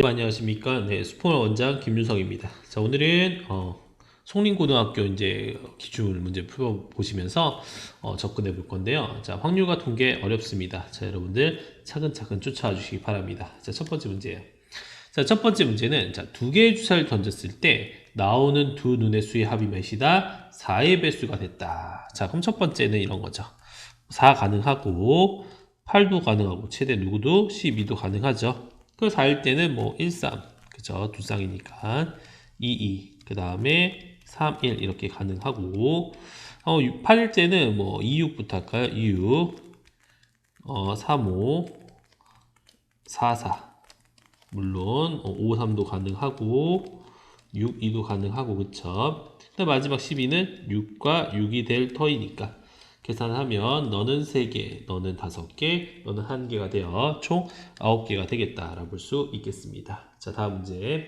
안녕하십니까. 네, 스포너 원장 김윤성입니다. 자, 오늘은 송림고등학교 이제 기출 문제 풀어보시면서 접근해 볼 건데요. 자, 확률과 통계 어렵습니다. 자, 여러분들 차근차근 쫓아와 주시기 바랍니다. 자, 첫 번째 문제예요. 자, 첫 번째 문제는 자, 두 개의 주사를 던졌을 때 나오는 두 눈의 수의 합이 몇이다? 4의 배수가 됐다. 자, 그럼 첫 번째는 이런 거죠. 4 가능하고 8도 가능하고 최대 누구도 12도 가능하죠. 그 4일 때는 뭐 1, 3 그죠? 두 쌍이니까 2, 2 그 다음에 3, 1 이렇게 가능하고 8일 때는 뭐 2, 6부터 할까요? 2, 6 3, 5 4, 4 물론 5, 3도 가능하고 6, 2도 가능하고 그쵸? 근데 마지막 12는 6과 6이 될 터이니까 계산하면 너는 3개, 너는 5개, 너는 1개가 되어 총 9개가 되겠다라고 볼 수 있겠습니다. 자, 다음 문제.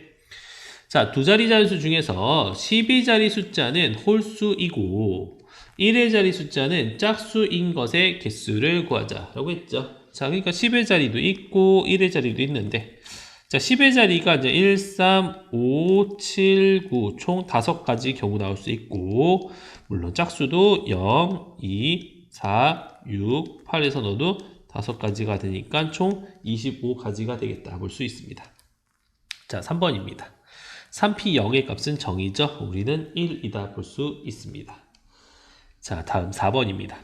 자, 두 자리 자릿수 중에서 12자리 숫자는 홀수이고 1의 자리 숫자는 짝수인 것의 개수를 구하자 라고 했죠. 자, 그러니까 10의 자리도 있고 1의 자리도 있는데 자, 10의 자리가 이제 1, 3, 5, 7, 9, 총 5가지 경우 나올 수 있고, 물론 짝수도 0, 2, 4, 6, 8에서 넣어도 5가지가 되니까 총 25가지가 되겠다 볼 수 있습니다. 자, 3번입니다. 3p 0의 값은 정이죠. 우리는 1이다 볼 수 있습니다. 자, 다음 4번입니다.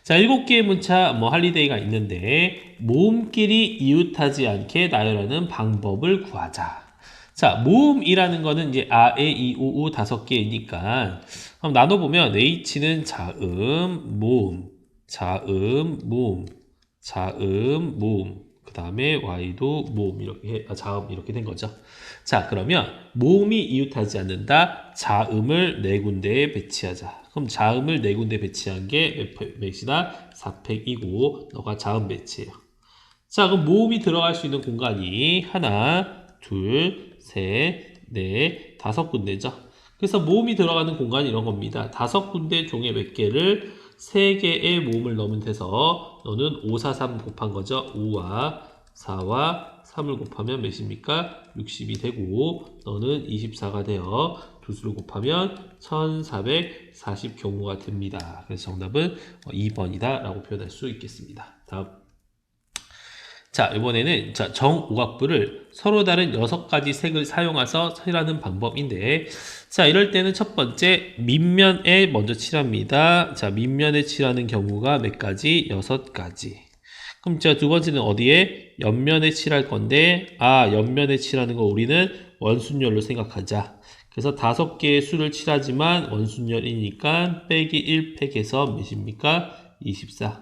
자, 7개의 문자 할리데이가 있는데 모음끼리 이웃하지 않게 나열하는 방법을 구하자. 자, 모음이라는 거는 이제 아, 에, 이, 오, 우 5개이니까 그럼 나눠보면 H는 자음, 모음, 자음, 모음, 자음, 모음 그 다음에 Y도 모음 이렇게 자음 이렇게 된 거죠. 자, 그러면 모음이 이웃하지 않는다. 자음을 네 군데에 배치하자. 그럼 자음을 네 군데 배치한 게 몇이다? 4팩이고 너가 자음 배치해요. 자, 그럼 모음이 들어갈 수 있는 공간이 하나, 둘, 셋, 넷, 5군데죠. 그래서 모음이 들어가는 공간이 이런 겁니다. 5군데 종에 몇 개를 3개의 모음을 넣으면 돼서 너는 5, 4, 3 곱한 거죠. 5와 4와 3을 곱하면 몇입니까? 60이 되고 너는 24가 되어 두 수를 곱하면 1440 경우가 됩니다. 그래서 정답은 2번이다 라고 표현할 수 있겠습니다. 다음. 자, 이번에는 정오각부를 서로 다른 6가지 색을 사용해서 칠하는 방법인데 자, 이럴 때는 첫 번째 밑면에 먼저 칠합니다. 자, 밑면에 칠하는 경우가 몇 가지? 6가지. 그럼 자, 두 번째는 어디에? 옆면에 칠할 건데 옆면에 칠하는 거 우리는 원순열로 생각하자. 그래서 5개의 수를 칠하지만 원순열이니까 빼기 1팩해서 몇입니까? 24.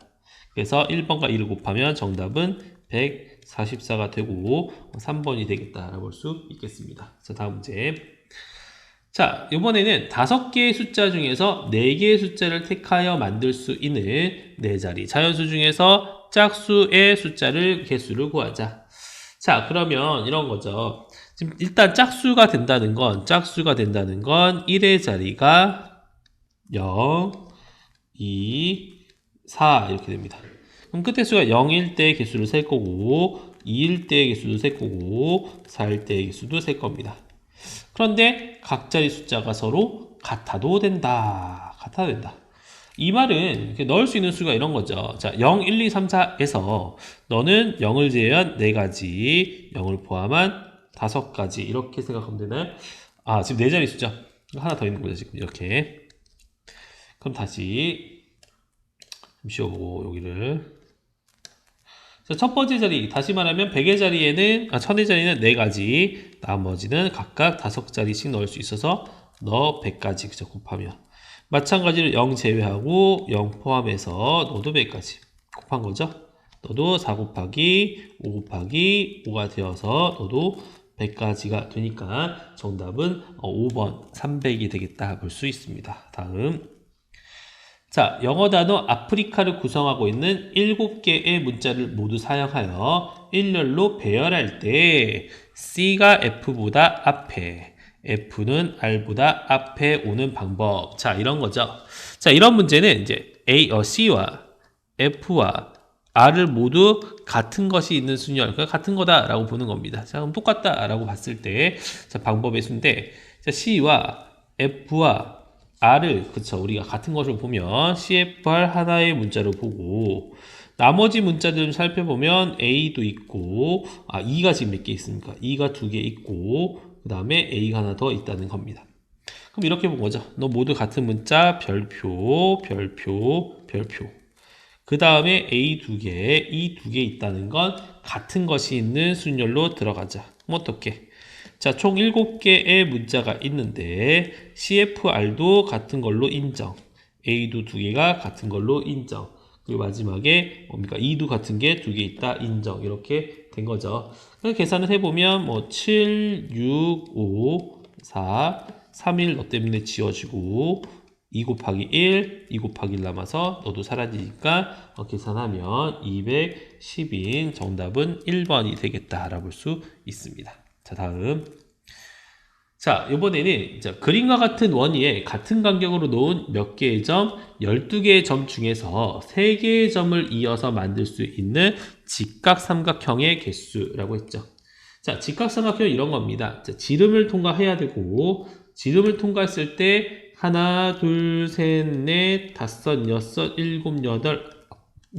그래서 1번과 2를 곱하면 정답은 144가 되고 3번이 되겠다라고 볼 수 있겠습니다. 자, 다음 문제. 자, 이번에는 5개의 숫자 중에서 4개의 숫자를 택하여 만들 수 있는 4자리 자연수 중에서 짝수의 숫자를 개수를 구하자. 자, 그러면 이런 거죠. 지금 일단 짝수가 된다는 건 1의 자리가 0, 2, 4 이렇게 됩니다. 그럼 끝의 수가 0일 때 개수를 셀 거고 2일 때 개수도 셀 거고 4일 때 개수도 셀 겁니다. 그런데 각자리 숫자가 서로 같아도 된다. 같아도 된다. 이 말은 이렇게 넣을 수 있는 수가 이런 거죠. 자, 0, 1, 2, 3, 4에서 너는 0을 제외한 4가지, 0을 포함한 5가지 이렇게 생각하면 되나요? 아, 지금 4자리 숫자. 하나 더 있는 거죠, 지금 이렇게. 그럼 다시 좀 씌워보고 여기를. 자, 첫 번째 자리, 다시 말하면 100의 자리에는, 1000의 자리는 4가지, 나머지는 각각 5자리씩 넣을 수 있어서 너 100가지, 그죠? 곱하면. 마찬가지로 0 제외하고 0 포함해서 너도 100가지. 곱한 거죠? 너도 4 곱하기 5 곱하기 5가 되어서 너도 100가지가 되니까 정답은 5번 300이 되겠다 볼 수 있습니다. 다음. 자, 영어 단어 아프리카를 구성하고 있는 7개의 문자를 모두 사용하여 일렬로 배열할 때 C가 F보다 앞에, F는 R보다 앞에 오는 방법. 자, 이런 거죠. 자, 이런 문제는 이제 C와 F와 R을 모두 같은 것이 있는 순열, 그러니까 같은 거다라고 보는 겁니다. 자, 그럼 똑같다라고 봤을 때, 자, 방법의 수인데, 자, C와 F와 R을, 그쵸, 우리가 같은 것을 보면 CFR 하나의 문자로 보고, 나머지 문자들 살펴보면 A도 있고, E가 지금 몇 개 있습니까? E가 2개 있고, 그 다음에 A가 하나 더 있다는 겁니다. 그럼 이렇게 본 거죠. 너 모두 같은 문자, 별표, 별표, 별표. 그 다음에 A 2개, E 2개 있다는 건 같은 것이 있는 순열로 들어가자. 그럼 어떻게? 자, 총 7개의 문자가 있는데 CFR도 같은 걸로 인정. A도 2개가 같은 걸로 인정. 그리고 마지막에 뭡니까? E도 같은 게 2개 있다. 인정. 이렇게 된 거죠. 그래서 계산을 해보면 뭐 7, 6, 5, 4, 3, 1 너 때문에 지워지고 2 곱하기 1, 2 곱하기 1 남아서 너도 사라지니까 계산하면 210인 정답은 1번이 되겠다라고 볼 수 있습니다. 자, 다음. 자, 이번에는 그림과 같은 원위에 같은 간격으로 놓은 몇 개의 점, 12개의 점 중에서 3개의 점을 이어서 만들 수 있는 직각삼각형의 개수라고 했죠. 자, 직각삼각형은 이런 겁니다. 자, 지름을 통과해야 되고, 지름을 통과했을 때 하나, 둘, 셋, 넷, 다섯, 여섯, 일곱, 여덟,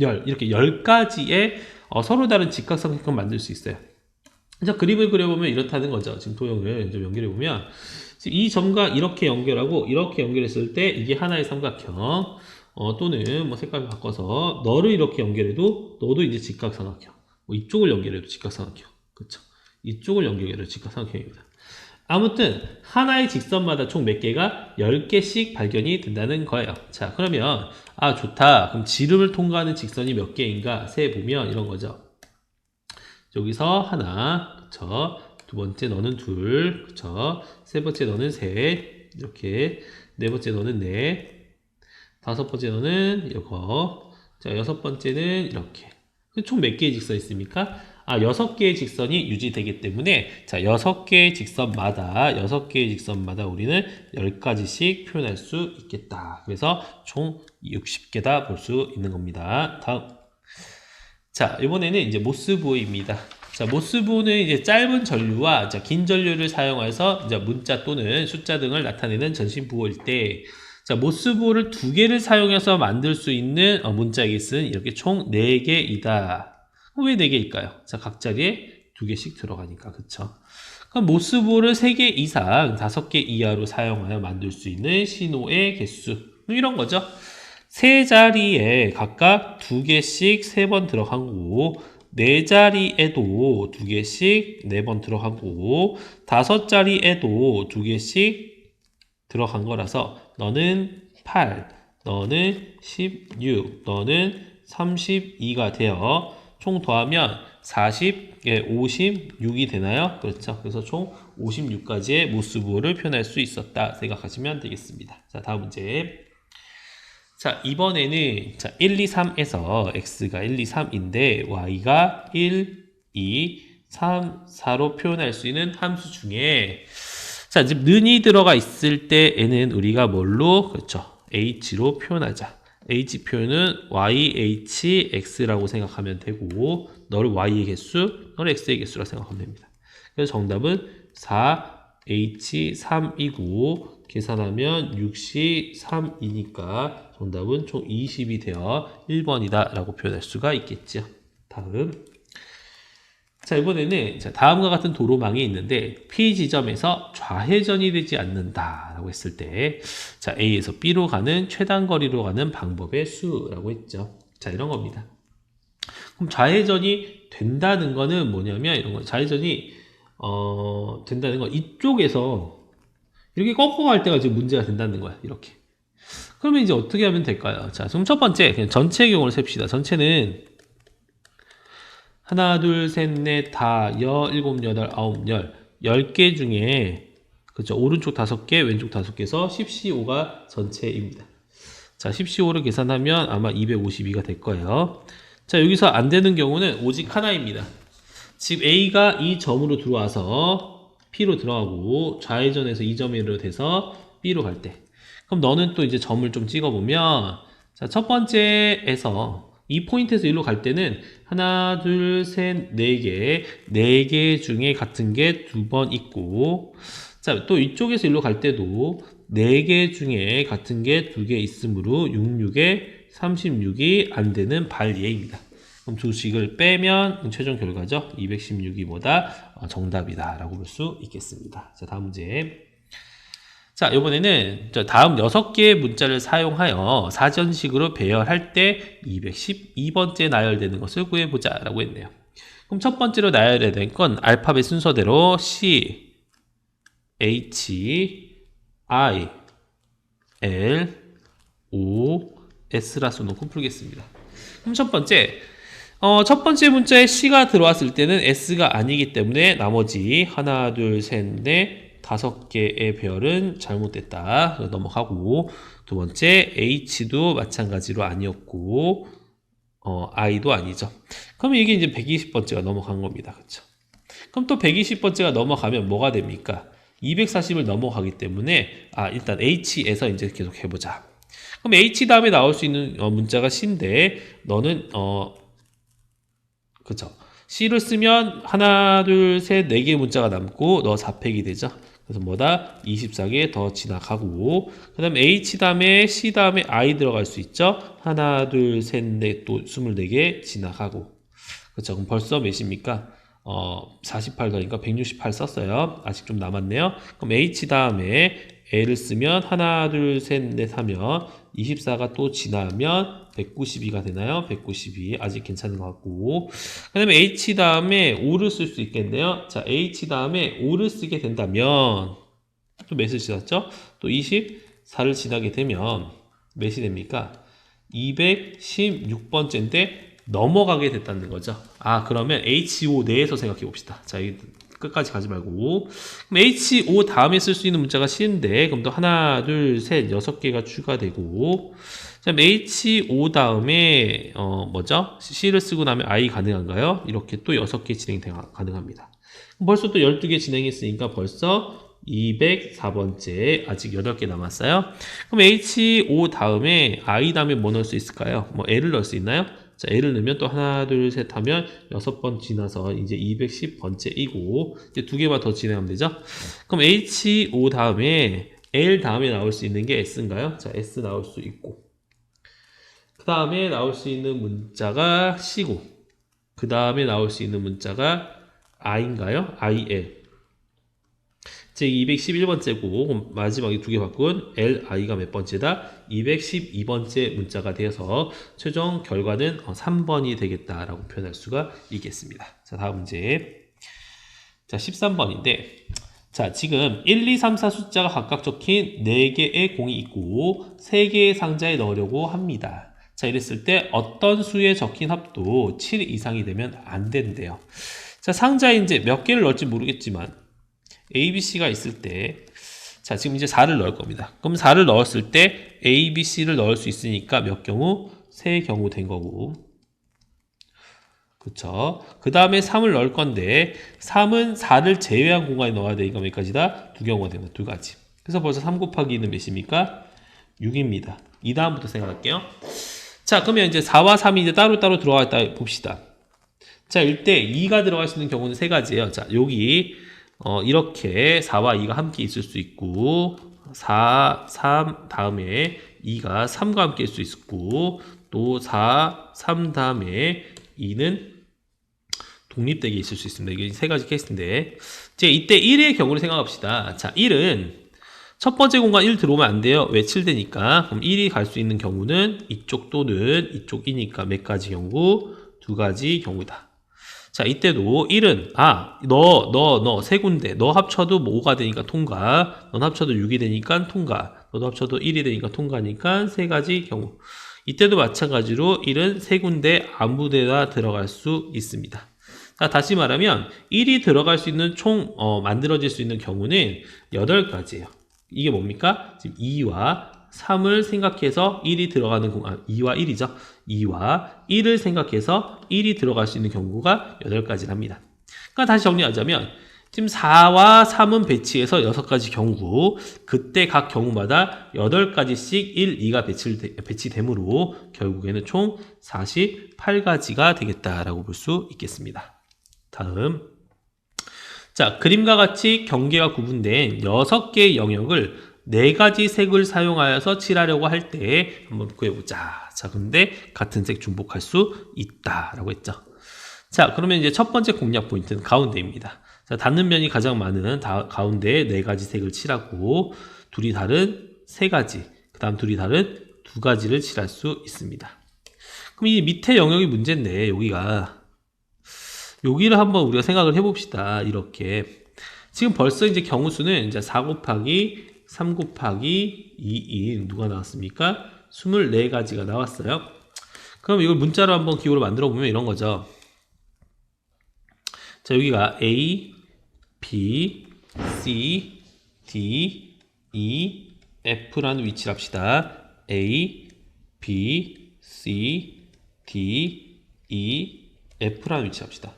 열 이렇게 10가지의 서로 다른 직각삼각형을 만들 수 있어요. 자, 그림을 그려보면 이렇다는 거죠. 지금 도형을 좀 연결해보면 이 점과 이렇게 연결하고 이렇게 연결했을 때 이게 하나의 삼각형 또는 뭐 색깔을 바꿔서 너를 이렇게 연결해도 너도 이제 직각삼각형 뭐 이쪽을 연결해도 직각삼각형 그쵸? 이쪽을 연결해도 직각삼각형입니다. 아무튼 하나의 직선마다 총 몇 개가 10개씩 발견이 된다는 거예요. 자, 그러면 좋다. 그럼 지름을 통과하는 직선이 몇 개인가 세보면 이런 거죠. 여기서 하나, 그쵸? 두 번째 너는 둘, 그쵸? 세 번째 너는 셋, 이렇게 네 번째 너는 넷, 다섯 번째 너는 이거, 자, 여섯 번째는 이렇게. 총 몇 개의 직선이 있습니까? 6개의 직선이 유지되기 때문에 자, 6개의 직선마다 우리는 10가지씩 표현할 수 있겠다. 그래서 총 60개다 볼 수 있는 겁니다. 다음. 자, 이번에는 이제 모스부호입니다. 자, 모스부호는 이제 짧은 전류와 긴 전류를 사용해서 이제 문자 또는 숫자 등을 나타내는 전신부호일 때, 자, 모스부호를 2개를 사용해서 만들 수 있는 문자의 개수는 이렇게 총 4개이다. 왜 4개일까요? 자, 각 자리에 2개씩 들어가니까, 그쵸? 그럼 모스부호를 3개 이상, 5개 이하로 사용하여 만들 수 있는 신호의 개수. 이런 거죠. 세 자리에 각각 2개씩 3번 들어간 거고, 네 자리에도 2개씩 4번 들어간 거고, 5자리에도 2개씩 들어간 거라서 너는 8, 너는 16, 너는 32가 되어 총 더하면 40, 56이 되나요? 그렇죠. 그래서 총 56가지의 모스부호를 표현할 수 있었다 생각하시면 되겠습니다. 자, 다음 문제. 자, 이번에는 1, 2, 3에서 x가 1, 2, 3인데 y가 1, 2, 3, 4로 표현할 수 있는 함수 중에 자, 이제 는이 들어가 있을 때에는 우리가 뭘로? 그렇죠. h로 표현하자. h 표현은 yhx라고 생각하면 되고 너를 y의 개수, 너를 x의 개수라고 생각하면 됩니다. 그래서 정답은 4h3이고 계산하면 6이 3이니까 정답은 총 20이 되어 1번이다 라고 표현할 수가 있겠죠. 다음. 자, 이번에는 다음과 같은 도로망이 있는데 P 지점에서 좌회전이 되지 않는다 라고 했을 때 자, A에서 B로 가는 최단 거리로 가는 방법의 수라고 했죠. 자, 이런 겁니다. 그럼 좌회전이 된다는 거는 뭐냐면 이런 거. 좌회전이 된다는 건 이쪽에서 이렇게 꺾어 갈 때가 지금 문제가 된다는 거야. 이렇게. 그러면 이제 어떻게 하면 될까요? 자, 그럼 첫 번째 그냥 전체 경우를 셉시다. 전체는 하나, 둘, 셋, 넷, 다, 일곱, 여덟, 아홉, 10개 중에 그죠? 오른쪽 5개, 왼쪽 5개에서 10C5가 전체입니다. 자, 10C5를 계산하면 아마 252가 될 거예요. 자, 여기서 안 되는 경우는 오직 하나입니다. 지금 A가 이 점으로 들어와서 P로 들어가고 좌회전해서 이 점으로 돼서 B로 갈 때 그럼 너는 또 이제 점을 좀 찍어보면 자, 첫 번째에서 이 포인트에서 일로 갈 때는 하나, 둘, 셋, 네 개, 네 개 중에 같은 게 두 번 있고, 자, 또 이쪽에서 일로 갈 때도 네 개 중에 같은 게 두 개 있으므로 66에 36이 안 되는 발예입니다. 그럼 두 식을 빼면 최종 결과죠. 216이 뭐다? 정답이다 라고 볼 수 있겠습니다. 자, 다음 문제. 자, 이번에는 다음 6개의 문자를 사용하여 사전식으로 배열할 때 212번째 나열되는 것을 구해보자 라고 했네요. 그럼 첫 번째로 나열해야 될 건 알파벳 순서대로 C, H, I, L, O, S라 써놓고 풀겠습니다. 그럼 첫 번째 문자에 C가 들어왔을 때는 S가 아니기 때문에 나머지 하나, 둘, 셋, 넷, 5개의 배열은 잘못됐다. 넘어가고, 두 번째 H도 마찬가지로 아니었고, I도 아니죠. 그럼 이게 이제 120번째가 넘어간 겁니다. 그렇죠? 그럼 또 120번째가 넘어가면 뭐가 됩니까? 240을 넘어가기 때문에 일단 H에서 이제 계속 해보자. 그럼 H 다음에 나올 수 있는 문자가 C인데 너는 그쵸? C를 쓰면 하나, 둘, 셋, 네 개의 문자가 남고 너 4팩이 되죠. 그래서 뭐다? 24개 더 지나가고 그 다음에 H 다음에 C 다음에 I 들어갈 수 있죠. 하나, 둘, 셋, 넷, 또 24개 지나가고 그렇죠. 그럼 벌써 몇입니까? 48 더니까 168 썼어요. 아직 좀 남았네요. 그럼 H 다음에 L을 쓰면 하나, 둘, 셋, 넷 하면 24가 또 지나면 192가 되나요? 192 아직 괜찮은 것 같고 그 다음에 H 다음에 O를 쓸 수 있겠네요. 자, H 다음에 O를 쓰게 된다면 또 몇을 지났죠? 또 24를 지나게 되면 몇이 됩니까? 216번째인데 넘어가게 됐다는 거죠. 그러면 HO 내에서 생각해 봅시다. 자, 끝까지 가지 말고. 그럼 HO 다음에 쓸 수 있는 문자가 C인데, 그럼 또 하나, 둘, 셋, 6개가 추가되고, 자, HO 다음에, 뭐죠? C를 쓰고 나면 I 가능한가요? 이렇게 또 6개 진행 가능합니다. 벌써 또 12개 진행했으니까 벌써 204번째 아직 8개 남았어요. 그럼 HO 다음에 I 다음에 뭐 넣을 수 있을까요? 뭐 L을 넣을 수 있나요? 자, L을 넣으면 또 하나, 둘, 셋 하면 6번 지나서 이제 210번째이고 이제 2개만 더 진행하면 되죠? 그럼 HO 다음에 L 다음에 나올 수 있는 게 S인가요? 자, S 나올 수 있고 그 다음에 나올 수 있는 문자가 C고 그 다음에 나올 수 있는 문자가 I인가요? IL 제 211번째고 마지막에 2개 바꾼 LI가 몇 번째다? 212번째 문자가 되어서 최종 결과는 3번이 되겠다라고 표현할 수가 있겠습니다. 자, 다음 문제. 자, 13번인데 자, 지금 1, 2, 3, 4 숫자가 각각 적힌 4개의 공이 있고 3개의 상자에 넣으려고 합니다. 자, 이랬을 때 어떤 수에 적힌 합도 7 이상이 되면 안 된대요. 자, 상자에 이제 몇 개를 넣을지 모르겠지만 A, B, C가 있을 때, 자, 지금 이제 4를 넣을 겁니다. 그럼 4를 넣었을 때 A, B, C를 넣을 수 있으니까 몇 경우? 3경우 된 거고. 그쵸? 그 다음에 3을 넣을 건데, 3은 4를 제외한 공간에 넣어야 되니까 몇 가지다? 2경우가 되는 2가지. 그래서 벌써 3 곱하기 2는 몇입니까? 6입니다. 이 다음부터 생각할게요. 자, 그러면 이제 4와 3이 이제 따로따로 들어가 있다 봅시다. 자, 이때 2가 들어갈 수 있는 경우는 3가지예요. 자, 여기 이렇게 4와 2가 함께 있을 수 있고 4, 3 다음에 2가 3과 함께 있을 수 있고 또 4, 3 다음에 2는 독립되게 있을 수 있습니다. 이게 3가지 케이스인데 이제 이때 1의 경우를 생각합시다. 자, 1은 첫 번째 공간 1 들어오면 안 돼요. 왜 7되니까. 그럼 1이 갈 수 있는 경우는 이쪽 또는 이쪽이니까 몇 가지 경우? 2가지 경우다. 자, 이때도 1은 너 세 군데 너 합쳐도 5가 되니까 통과 넌 합쳐도 6이 되니까 통과 너도 합쳐도 1이 되니까 통과니까 3가지 경우 이때도 마찬가지로 1은 세 군데 아무 데나 들어갈 수 있습니다. 자, 다시 말하면 1이 들어갈 수 있는 총 만들어질 수 있는 경우는 8가지예요. 이게 뭡니까? 지금 2와 3을 생각해서 1이 들어가는 공간 2와 1이죠. 2와 1을 생각해서 1이 들어갈 수 있는 경우가 8가지랍니다. 그러니까 다시 정리하자면 지금 4와 3은 배치해서 6가지 경우, 그때 각 경우마다 8가지씩 1, 2가 배치되므로 결국에는 총 48가지가 되겠다라고 볼 수 있겠습니다. 다음. 자, 그림과 같이 경계가 구분된 6개의 영역을 4가지 색을 사용하여서 칠하려고 할 때 한번 구해보자. 자, 근데 같은 색 중복할 수 있다라고 했죠. 자, 그러면 이제 첫 번째 공략 포인트는 가운데입니다. 자, 닿는 면이 가장 많은 가운데에 4가지 색을 칠하고 둘이 다른 3가지, 그 다음 둘이 다른 2가지를 칠할 수 있습니다. 그럼 이 밑에 영역이 문제인데 여기를 한번 우리가 생각을 해봅시다. 이렇게 지금 벌써 이제 경우 수는 이제 4 곱하기 3 곱하기 2인 누가 나왔습니까? 24가지가 나왔어요. 그럼 이걸 문자로 한번 기호로 만들어 보면 이런 거죠. 자, 여기가 A, B, C, D, E, F라는 위치를 합시다. A, B, C, D, E, F라는 위치를 합시다.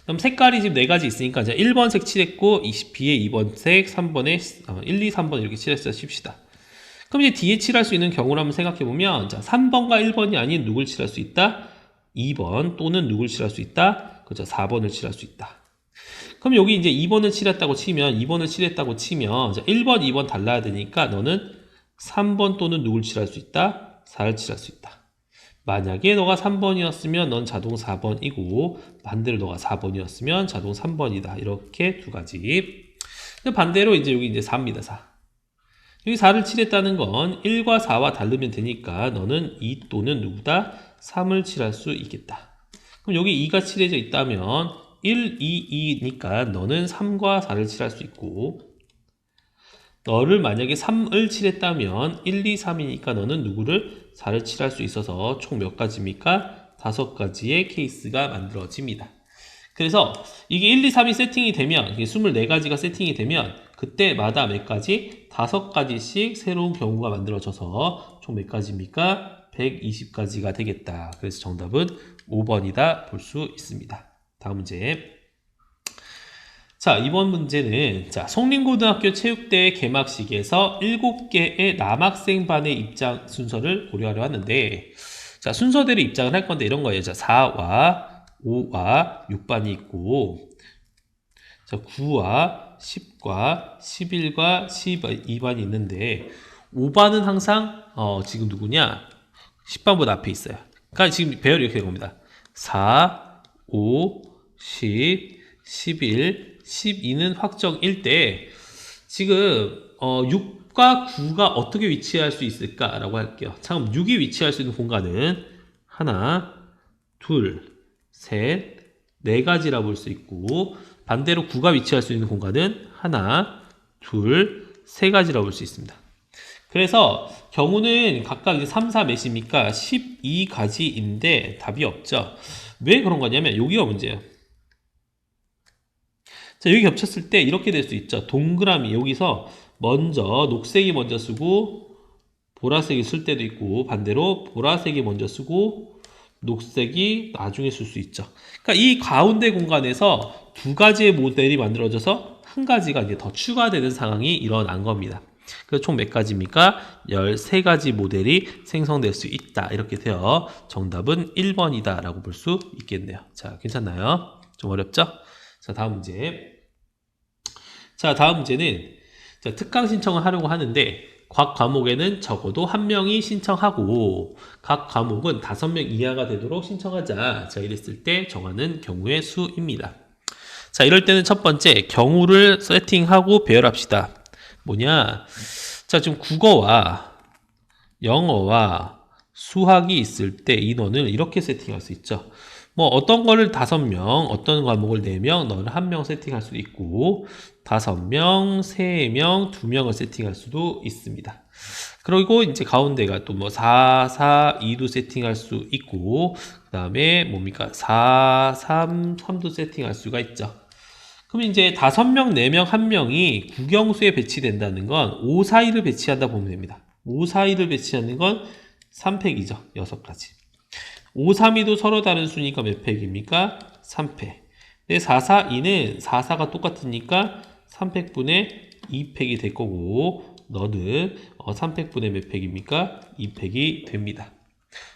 그럼 색깔이 지금 4가지 있으니까 이제 1번 색 칠했고 B에 2번 색, 3번에 1, 2, 3번 이렇게 칠했어요. 칩시다. 그럼 이제 D에 칠할 수 있는 경우를 한번 생각해보면 자, 3번과 1번이 아닌 누굴 칠할 수 있다? 2번 또는 누굴 칠할 수 있다? 그렇죠. 4번을 칠할 수 있다. 그럼 여기 이제 2번을 칠했다고 치면 1번, 2번 달라야 되니까 너는 3번 또는 누굴 칠할 수 있다? 4를 칠할 수 있다. 만약에 너가 3번이었으면 넌 자동 4번이고 반대로 너가 4번이었으면 자동 3번이다. 이렇게 2가지. 반대로 이제 여기 이제 4입니다. 4. 여기 4를 칠했다는 건 1과 4와 다르면 되니까 너는 2 또는 누구다? 3을 칠할 수 있겠다. 그럼 여기 2가 칠해져 있다면 1, 2, 2니까 너는 3과 4를 칠할 수 있고 너를 만약에 3을 칠했다면 1, 2, 3이니까 너는 누구를 4를 칠할 수 있어서 총 몇 가지입니까? 5가지의 케이스가 만들어집니다. 그래서 이게 1, 2, 3이 세팅이 되면 24가지가 세팅이 되면 그때마다 몇 가지? 5가지씩 새로운 경우가 만들어져서 총 몇 가지입니까? 120가지가 되겠다. 그래서 정답은 5번이다 볼 수 있습니다. 다음 문제. 자, 이번 문제는 자, 송림고등학교 체육대회 개막식에서 7개의 남학생 반의 입장 순서를 고려하려 하는데 자, 순서대로 입장을 할 건데 이런 거예요. 자, 4와 5와 6반이 있고 자, 9와 10과 11과 12반이 있는데 5반은 항상 지금 누구냐? 10반보다 앞에 있어요. 그러니까 지금 배열이 이렇게 된 겁니다. 4, 5, 10, 11, 12는 확정일 때 지금 6과 9가 어떻게 위치할 수 있을까라고 할게요. 참 6이 위치할 수 있는 공간은 하나, 둘, 셋, 4가지라 볼 수 있고 반대로 9가 위치할 수 있는 공간은 하나, 둘, 3가지라 볼 수 있습니다. 그래서 경우는 각각 이제 3, 4 몇입니까? 12가지인데 답이 없죠. 왜 그런 거냐면 여기가 문제예요. 자, 여기 겹쳤을 때 이렇게 될 수 있죠. 동그라미 여기서 먼저 녹색이 먼저 쓰고 보라색이 쓸 때도 있고 반대로 보라색이 먼저 쓰고 녹색이 나중에 쓸 수 있죠. 그러니까 이 가운데 공간에서 2가지의 모델이 만들어져서 한 가지가 이제 더 추가되는 상황이 일어난 겁니다. 그래서 총 몇 가지입니까? 13가지 모델이 생성될 수 있다. 이렇게 되어 정답은 1번이다 라고 볼 수 있겠네요. 자, 괜찮나요? 좀 어렵죠? 자, 다음 문제. 자, 다음 문제는 자, 특강 신청을 하려고 하는데 각 과목에는 적어도 1명이 신청하고 각 과목은 5명 이하가 되도록 신청하자. 자, 이랬을 때 정하는 경우의 수입니다. 자, 이럴 때는 첫 번째 경우를 세팅하고 배열합시다. 뭐냐? 자, 지금 국어와 영어와 수학이 있을 때 인원을 이렇게 세팅할 수 있죠. 뭐 어떤 거를 5명, 어떤 과목을 4명, 너는 1명 세팅할 수도 있고 5명, 3명, 2명을 세팅할 수도 있습니다. 그리고 이제 가운데가 또 뭐 4, 4, 2도 세팅할 수 있고 그 다음에 뭡니까? 4, 3, 3도 세팅할 수가 있죠. 그럼 이제 5명, 4명, 1명이 국영수에 배치된다는 건 5, 4, 2를 배치한다 보면 됩니다. 5, 4, 2를 배치하는 건 3팩이죠. 6가지. 5, 3, 2도 서로 다른 수니까 몇 팩입니까? 3팩. 근데 4, 4, 2는 4, 4가 똑같으니까 3팩분의 2팩이 될 거고 너는 3팩분의 몇 팩입니까? 2팩이 됩니다.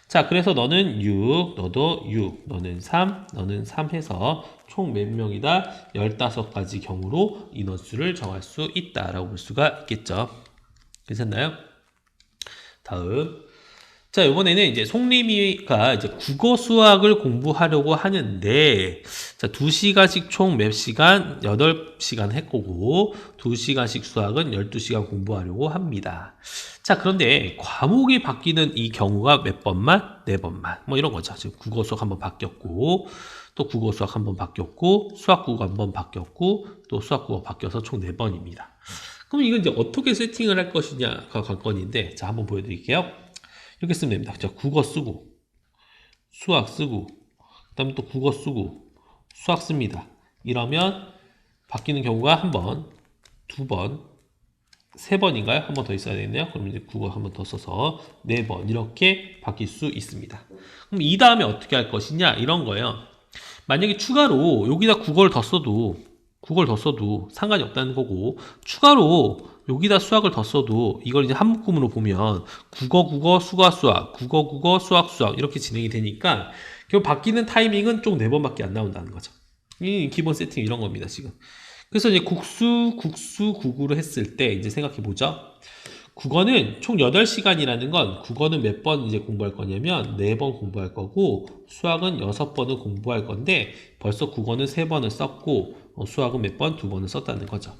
자, 그래서 너는 6, 너도 6, 너는 3, 너는 3 해서 총 몇 명이다? 15가지 경우로 인원수를 정할 수 있다라고 볼 수가 있겠죠. 괜찮나요? 다음. 자, 이번에는 이제 송림이가 이제 국어 수학을 공부하려고 하는데, 자, 2시간씩 총 몇 시간? 8시간 했고, 2시간씩 수학은 12시간 공부하려고 합니다. 자, 그런데 과목이 바뀌는 이 경우가 몇 번만? 4번만. 뭐 이런 거죠. 지금 국어 수학 한번 바뀌었고, 또 국어 수학 한번 바뀌었고, 수학 국어 한번 바뀌었고, 또 수학 국어 바뀌어서 총 4번입니다. 그럼 이건 이제 어떻게 세팅을 할 것이냐가 관건인데, 자, 한번 보여드릴게요. 이렇게 쓰면 됩니다. 자, 국어 쓰고, 수학 쓰고, 그 다음에 또 국어 쓰고, 수학 씁니다. 이러면 바뀌는 경우가 한 번, 두 번, 세 번인가요? 한 번 더 있어야 되겠네요. 그럼 이제 국어 한 번 더 써서 4번 이렇게 바뀔 수 있습니다. 그럼 이 다음에 어떻게 할 것이냐? 이런 거예요. 만약에 추가로 여기다 국어를 더 써도 상관이 없다는 거고, 추가로 여기다 수학을 더 써도 이걸 이제 한 묶음으로 보면 국어 수학 수학 이렇게 진행이 되니까 결국 바뀌는 타이밍은 총 4번밖에 안 나온다는 거죠. 이 기본 세팅 이런 겁니다, 지금. 그래서 이제 국구로 했을 때 이제 생각해 보죠. 국어는 총 8시간이라는 건 국어는 몇 번 이제 공부할 거냐면 4번 공부할 거고 수학은 6번을 공부할 건데 벌써 국어는 3번을 썼고 수학은 몇 번? 2번을 썼다는 거죠.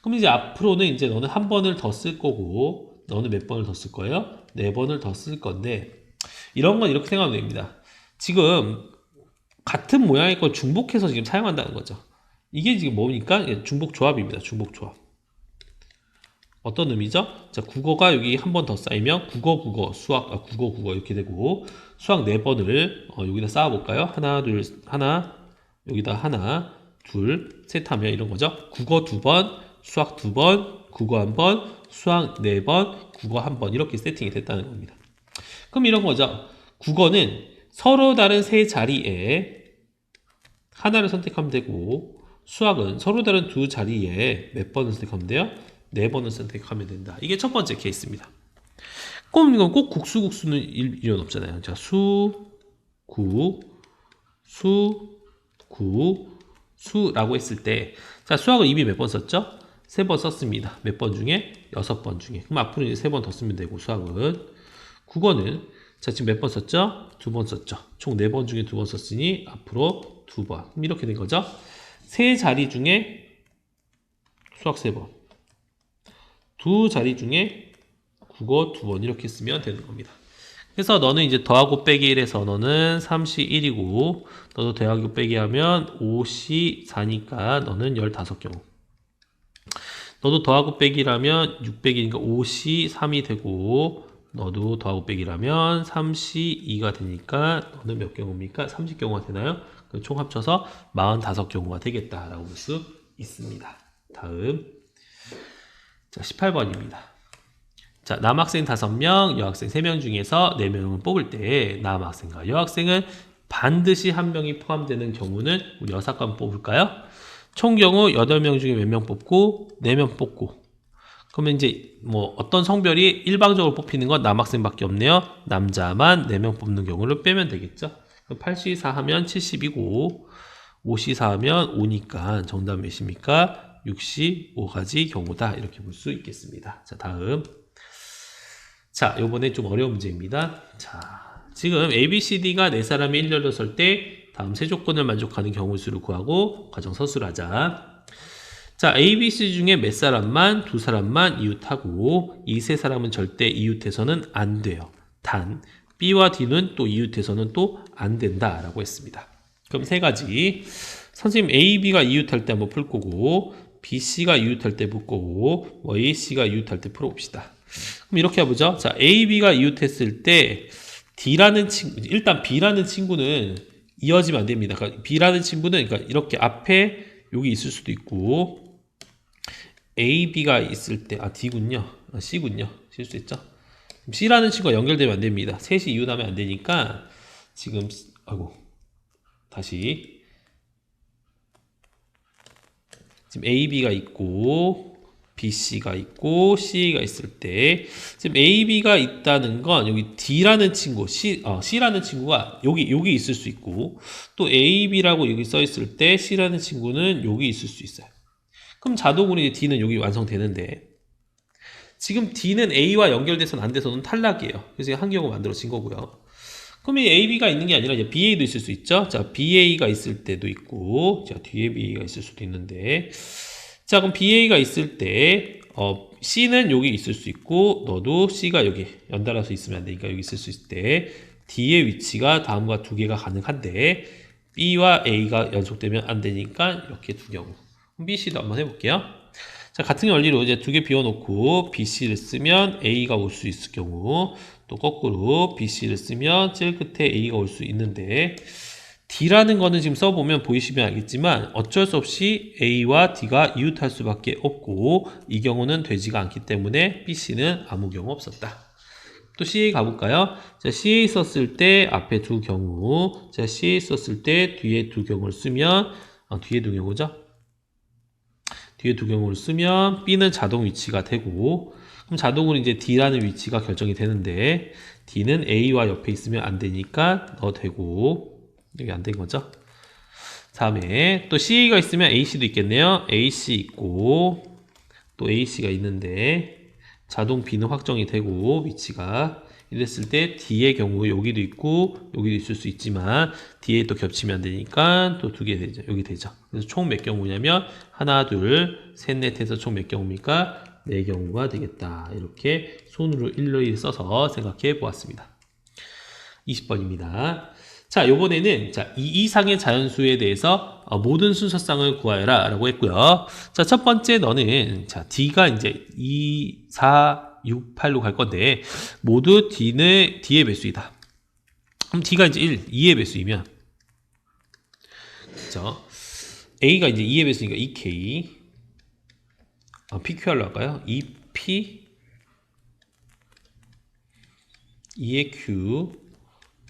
그럼 이제 앞으로는 이제 너는 한 번을 더 쓸 거고 너는 몇 번을 더 쓸 거예요? 4번을 더 쓸 건데 이런 건 이렇게 생각하면 됩니다. 지금 같은 모양의 걸 중복해서 지금 사용한다는 거죠. 이게 지금 뭡니까? 중복 조합입니다. 중복 조합. 어떤 의미죠? 자, 국어가 여기 한 번 더 쌓이면 국어 이렇게 되고 수학 4번을 여기다 쌓아볼까요? 하나, 여기다 하나, 둘, 셋 하면 이런 거죠. 국어 2번, 수학 2번, 국어 1번, 수학 4번, 국어 1번 이렇게 세팅이 됐다는 겁니다. 그럼 이런 거죠. 국어는 서로 다른 세 자리에 하나를 선택하면 되고 수학은 서로 다른 두 자리에 몇 번을 선택하면 돼요? 4번을 선택하면 된다. 이게 첫 번째 케이스입니다. 그럼 이건 꼭 국수는 일은 없잖아요. 자, 수라고 했을 때, 자, 수학을 이미 몇 번 썼죠? 3번 썼습니다. 몇 번 중에? 6번 중에. 그럼 앞으로 이제 3번 더 쓰면 되고, 수학은. 국어는, 자, 지금 몇 번 썼죠? 2번 썼죠. 총 4번 중에 2번 썼으니, 앞으로 2번. 그럼 이렇게 된 거죠? 세 자리 중에 수학 3번. 두 자리 중에 국어 2번 이렇게 쓰면 되는 겁니다. 그래서 너는 이제 더하고 빼기 1해서 너는 3시 1이고 너도 더하고 빼기 하면 5시 4니까 너는 15경우. 너도 더하고 빼기라면 600이니까 5시 3이 되고 너도 더하고 빼기라면 3시 2가 되니까 너는 몇 경우입니까? 30경우가 되나요? 총 합쳐서 45경우가 되겠다라고 볼 수 있습니다. 다음 자 18번입니다. 자, 남학생 5명, 여학생 3명 중에서 4명을 뽑을 때 남학생과 여학생은 반드시 한 명이 포함되는 경우는 우리 여사관 뽑을까요? 총 경우 8명 중에 몇 명 뽑고 4명 뽑고 그러면 이제 뭐 어떤 성별이 일방적으로 뽑히는 건 남학생밖에 없네요. 남자만 4명 뽑는 경우를 빼면 되겠죠. 8시4 하면 70이고 5시4 하면 5니까 정답 몇입니까? 65가지 경우다 이렇게 볼 수 있겠습니다. 자, 다음 자, 요번에 좀 어려운 문제입니다. 자, 지금 ABCD가 4사람이 일렬로 설 때 다음 세 조건을 만족하는 경우 수를 구하고 과정 서술을 하자. 자, ABC 중에 몇 사람만, 2사람만 이웃하고 이 세 사람은 절대 이웃해서는 안 돼요. 단 B와 D는 또 이웃해서는 또 안 된다라고 했습니다. 그럼 세 가지. 선생님 AB가 이웃할 때 한번 풀 거고 BC가 이웃할 때 풀 거고 AC가 이웃할 때 풀어봅시다. 그럼 이렇게 해보죠. 자, A, B가 이웃했을 때 D라는 친구, 일단 B라는 친구는 이어지면 안 됩니다. 그러니까 B라는 친구는 그러니까 이렇게 앞에 여기 있을 수도 있고 A, B가 있을 때 D군요. C군요. 실수했죠? C라는 친구가 연결되면 안 됩니다. 셋이 이웃하면 안 되니까 지금 아이고 다시 지금 AB가 있고 BC가 있고 C가 있을 때 지금 AB가 있다는 건 여기 D라는 친구, C라는 친구가 여기 있을 수 있고 또 AB라고 여기 써 있을 때 C라는 친구는 여기 있을 수 있어요. 그럼 자동으로 이제 D는 여기 완성되는데 지금 D는 A와 연결돼서는 안 돼서는 탈락이에요. 그래서 한 경우 만들어진 거고요. 그럼 이 AB가 있는 게 아니라 이제 BA도 있을 수 있죠. 자, BA가 있을 때도 있고, 자, 뒤에 BA가 있을 수도 있는데, 자, 그럼 BA가 있을 때, C는 여기 있을 수 있고, 너도 C가 여기 연달아서 있으면 안 되니까 여기 있을 수 있을 때, D의 위치가 다음과 두 개가 가능한데, B와 A가 연속되면 안 되니까 이렇게 두 경우. 그럼 BC도 한번 해볼게요. 자, 같은 원리로 이제 두 개 비워놓고 BC를 쓰면 A가 올 수 있을 경우, 또 거꾸로 BC를 쓰면 제일 끝에 A가 올 수 있는데, D라는 거는 지금 써보면 보이시면 알겠지만 어쩔 수 없이 A와 D가 이웃할 수밖에 없고 이 경우는 되지가 않기 때문에 BC는 아무 경우 없었다. 또 CA 가볼까요? 자, CA 썼을 때 앞에 두 경우, 자, CA 썼을 때 뒤에 두 경우를 쓰면 뒤에 두 경우죠? 뒤에 두 경우를 쓰면 B는 자동 위치가 되고 그럼 자동으로 이제 D라는 위치가 결정이 되는데 D는 A와 옆에 있으면 안 되니까 넣어 되고 여기 안 된 거죠. 다음에 또 CA가 있으면 AC도 있겠네요. AC 있고 또 AC가 있는데 자동 B는 확정이 되고 위치가 이랬을 때 D의 경우 여기도 있고 여기도 있을 수 있지만 D에 또 겹치면 안 되니까 또 두 개 되죠. 여기 되죠. 그래서 총 몇 경우냐면 하나, 둘, 셋, 넷 해서 총 몇 경우입니까? 네 경우가 되겠다. 이렇게 손으로 일일이 써서 생각해 보았습니다. 20번입니다. 자, 요번에는 자, 이 이상의 자연수에 대해서 모든 순서쌍을 구하여라 라고 했고요. 자, 첫 번째 너는 자, D가 이제 2, 4, 6, 8로 갈 건데 모두 D의 배수이다. 그럼 D가 이제 1, 2의 배수이면 그죠? A가 이제 2의 배수니까 2K PQR로 할까요? 2P 2의 Q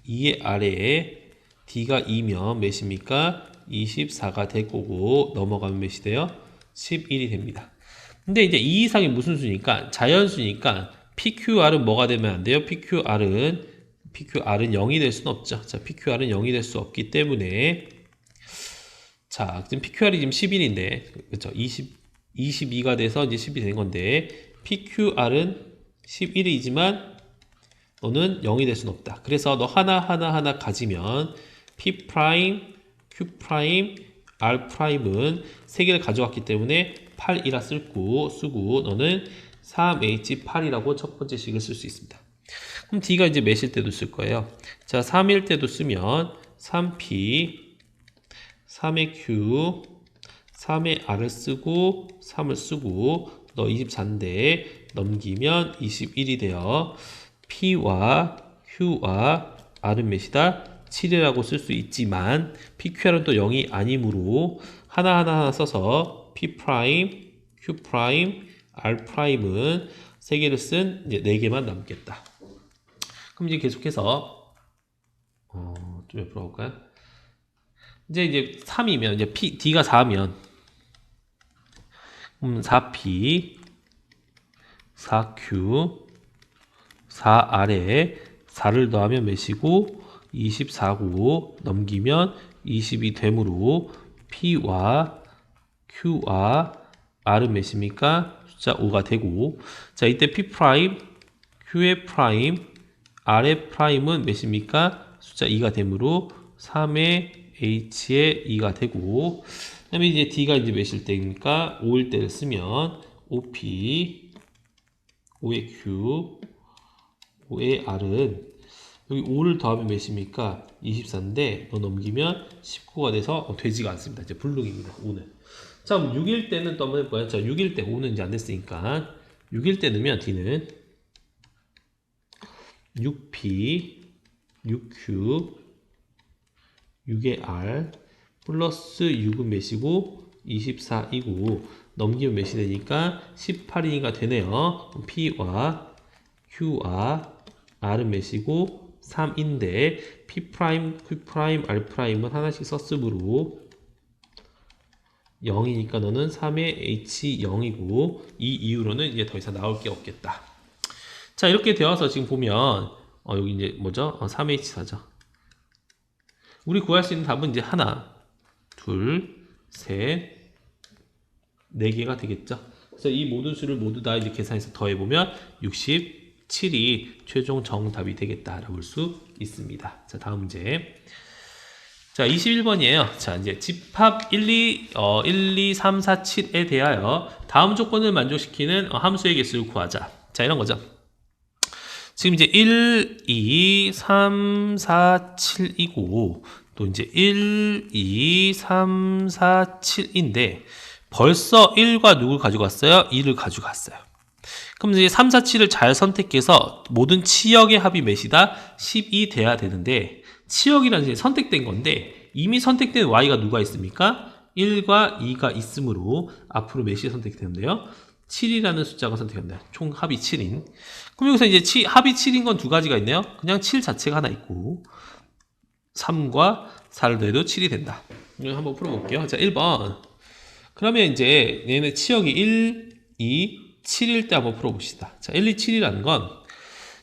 2의 아래에 D가 2면 몇입니까? 24가 될 거고 넘어가면 몇이 돼요? 11이 됩니다. 근데 이제 이 이상이 무슨 수니까 자연수니까 PQR은 뭐가 되면 안 돼요? PQR은 0이 될 수는 없죠. 자, PQR은 0이 될 수 없기 때문에 자, 지금 PQR이 지금 11인데 그렇죠? 22가 돼서 이제 10이 된 건데 PQR은 11이지만 너는 0이 될 수는 없다. 그래서 너 하나 가지면 P', Q', R'은 세 개를 가져왔기 때문에 8이라 쓰고 너는 3H8이라고 첫 번째 식을 쓸 수 있습니다. 그럼 D가 이제 몇일 때도 쓸 거예요. 자, 3일 때도 쓰면 3P, 3의 Q, 3의 R을 쓰고 3을 쓰고 너 24인데 넘기면 21이 돼요. P와 Q와 R은 몇이다? 7이라고 쓸 수 있지만 PQR은 또 0이 아니므로 하나 써서 P', Q', R'은 3개를 쓴 이제 4개만 남겠다. 그럼 이제 계속해서 좀 옆으로 볼까요? 이제 3이면 이제 D가 4면 4P 4Q 4R에 4를 더하면 몇이고 24고 넘기면 20이 되므로 P와 Q와 R은 몇입니까? 숫자 5가 되고 자 이때 P', Q의 프라임, R의 프라임은 몇입니까? 숫자 2가 되므로 3의 H의 2가 되고 그 다음에 이제 D가 이제 몇일 때입니까? 5일 때를 쓰면 5P 5의 Q 5의 R은 여기 5를 더하면 몇입니까? 24인데 너 넘기면 19가 돼서 되지가 않습니다. 이제 불능입니다. 5는. 자, 그럼 6일 때는 또 한번 해볼까요? 자, 6일 때 5는 이제 안 됐으니까 6일 때 넣으면 D는 6P 6Q 6의 R 플러스 6은 몇이고 24이고 넘기면 몇이 되니까 18이가 되네요. P와 Q와 R은 몇이고 3인데 P', Q', R'은 하나씩 썼으므로 0이니까 너는 3의 H0이고 이 이후로는 이제 더 이상 나올 게 없겠다. 자, 이렇게 되어서 지금 보면 여기 이제 뭐죠? 3H4죠. 우리 구할 수 있는 답은 이제 하나, 둘, 셋, 네 개가 되겠죠. 그래서 이 모든 수를 모두 다 이제 계산해서 더해보면 67이 최종 정답이 되겠다라고 볼 수 있습니다. 자, 다음 문제. 자, 21번이에요. 자, 이제 집합 1, 2, 3, 4, 7에 대하여 다음 조건을 만족시키는 함수의 개수를 구하자. 자, 이런 거죠. 지금 이제 1, 2, 3, 4, 7이고 또 이제 1, 2, 3, 4, 7인데 벌써 1과 누굴 가져갔어요? 2를 가져갔어요. 그럼 이제 3, 4, 7을 잘 선택해서 모든 치역의 합이 몇이다? 10이 돼야 되는데 치역이라는 게 선택된 건데 이미 선택된 y가 누가 있습니까? 1과 2가 있으므로 앞으로 몇이 선택되는데요? 7이라는 숫자가 선택된다. 총 합이 7인. 그럼 여기서 이제 합이 7인 건 두 가지가 있네요. 그냥 7 자체가 하나 있고 3과 4를 더해도 7이 된다. 이거 한번 풀어볼게요. 자, 1번. 그러면 이제 얘네 치역이 1, 2, 7일 때 한번 풀어봅시다. 자, 1, 2, 7이라는 건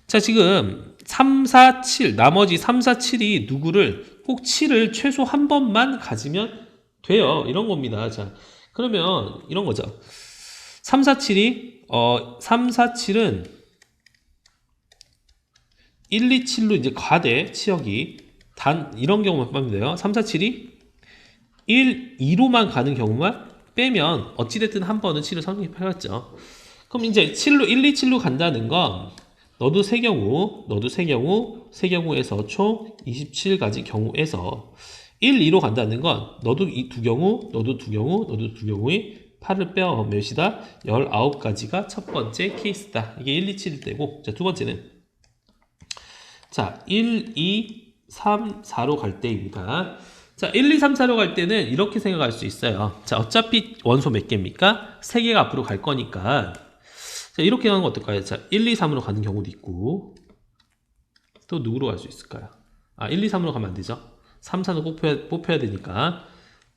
자, 지금 3, 4, 7 나머지 3, 4, 7이 누구를 꼭 7을 최소 한 번만 가지면 돼요. 이런 겁니다. 자, 그러면 이런 거죠. 3, 4, 7이 3, 4, 7은 1, 2, 7로 이제 과대 치역이 단 이런 경우만 빼면 돼요. 3, 4, 7이 1, 2로만 가는 경우만 빼면 어찌됐든 한 번은 7을 성립해갔죠. 그럼 이제 7로 1, 2, 7로 간다는 건 너도 세 경우에서 총 27가지 경우에서 1, 2로 간다는 건 너도 두 경우, 너도 두 경우의 8을 빼어 몇이다? 19가지가 첫 번째 케이스다. 이게 1, 2, 7일 때고 자, 두 번째는 자, 1, 2, 3, 4로 갈 때입니다. 자, 1, 2, 3, 4로 갈 때는 이렇게 생각할 수 있어요. 자, 어차피 원소 몇 개입니까? 3개가 앞으로 갈 거니까 자, 이렇게 하는 거 어떨까요? 자, 1, 2, 3으로 가는 경우도 있고 또 누구로 갈 수 있을까요? 1, 2, 3으로 가면 안 되죠. 3, 4는 뽑혀야 되니까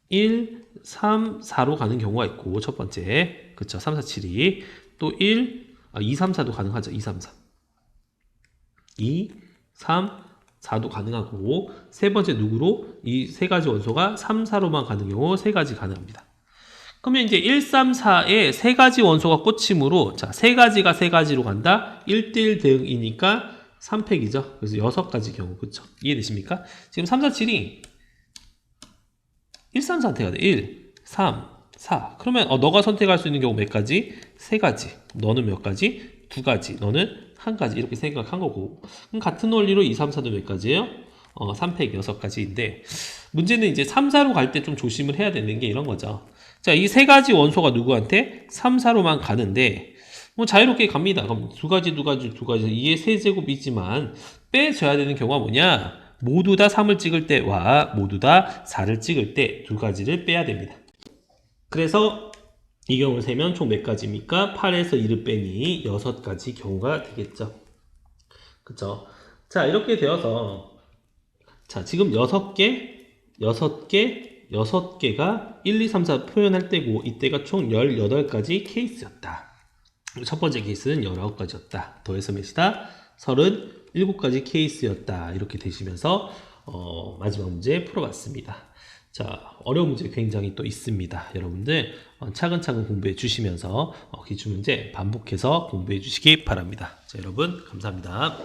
1, 3, 4로 가는 경우가 있고 첫 번째 그쵸 3, 4, 7이 또 2, 3, 4도 가능하죠. 2, 3, 4 2, 3, 4도 가능하고 세 번째 누구로? 이 세 가지 원소가 3, 4로만 가는 경우 세 가지 가능합니다. 그러면 이제 1, 3, 4에 세 가지 원소가 꽂힘으로 자, 세 가지가 세 가지로 간다. 1대1 대응이니까 3팩이죠. 그래서 6가지 경우. 그쵸? 이해되십니까? 지금 3, 4, 7이 1, 3, 4한테 가야 돼. 1, 3, 4. 그러면 너가 선택할 수 있는 경우 몇 가지? 세 가지. 너는 몇 가지? 두 가지. 너는 한 가지. 이렇게 생각한 거고. 그럼 같은 원리로 2, 3, 4도 몇 가지예요? 3팩 6가지인데 문제는 이제 3, 4로 갈 때 좀 조심을 해야 되는 게 이런 거죠. 자, 이 세 가지 원소가 누구한테? 3, 4로만 가는데 뭐 자유롭게 갑니다. 그럼 두 가지 2의 세제곱이지만 빼줘야 되는 경우가 뭐냐? 모두 다 3을 찍을 때와 모두 다 4를 찍을 때 두 가지를 빼야 됩니다. 그래서 이 경우를 세면 총 몇 가지입니까? 8에서 2를 빼니 6가지 경우가 되겠죠. 그쵸? 자, 이렇게 되어서 자, 지금 6개가 1, 2, 3, 4 표현할 때고 이때가 총 18가지 케이스였다. 첫 번째 케이스는 19가지였다. 더해서 몇이다? 37가지 케이스였다. 이렇게 되시면서 마지막 문제 풀어봤습니다. 자, 어려운 문제 굉장히 또 있습니다. 여러분들 차근차근 공부해 주시면서 기출문제 반복해서 공부해 주시기 바랍니다. 자, 여러분 감사합니다.